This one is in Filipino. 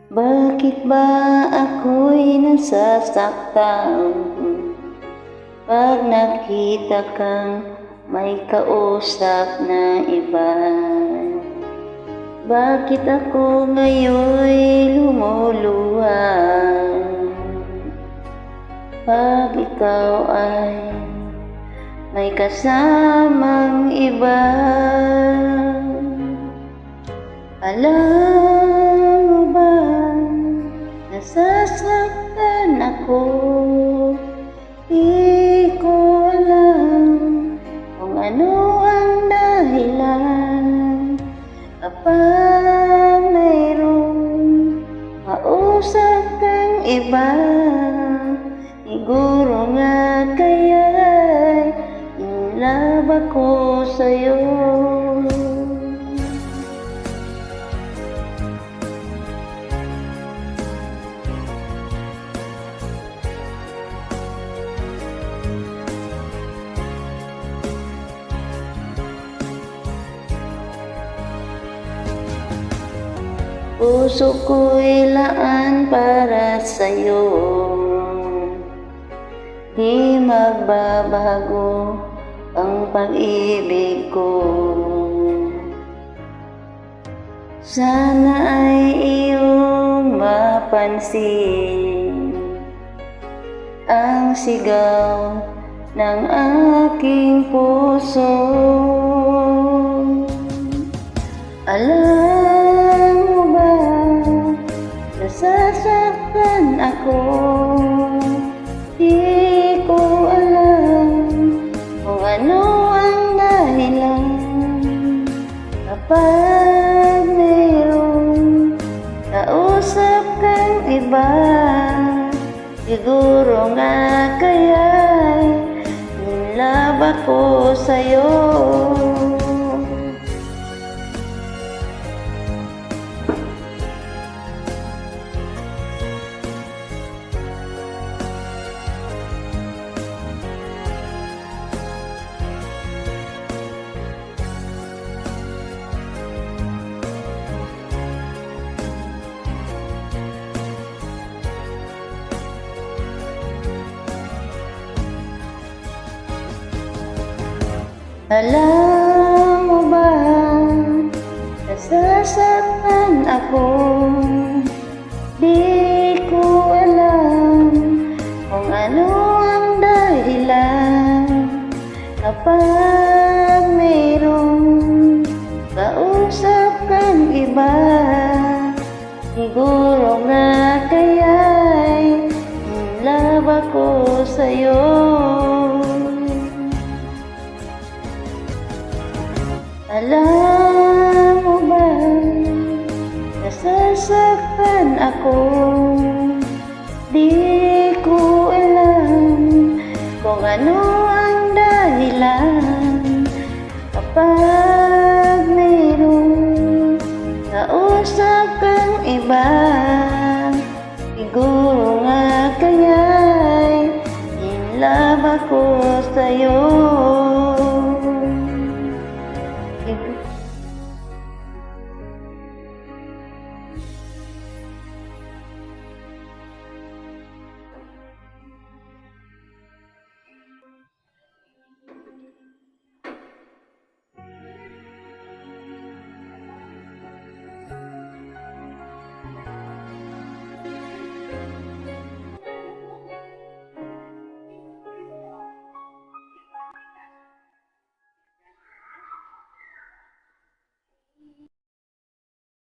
Bakit ba ako'y nasasaktan pag nakita kang may kausap na iba? Bakit ako ngayon'y lumuluha pag ikaw ay may kasamang iba? Alam mo ba, nasasaktan ako, di ko alam kung ano ang dahilan. Kapag mayroong kausap kang iba, siguro nga kaya'y in love ako sa'yo. Puso ko'y laan para sa'yo, di magbabago ang pag-ibig ko. Sana ay iyong mapansin ang sigaw ng aking puso. Alam mo ba, nasasaktan ako, di ko alam kung ano ang dahilan. Kapag mayroong kausap kang iba, siguro nga kaya'y in love ako sa'yo. Alam mo ba, nasasaktan ako, di ko alam kung ano ang dahilan. Kapag mayroong kausap kang iba, siguro nga kaya'y in love ako sa'yo. Alam mo ba, nasasaktan ako, di ko alam kung ano ang dahilan. Kapag mayroong kausap kang iba, siguro nga kaya'y in love ako sa'yo.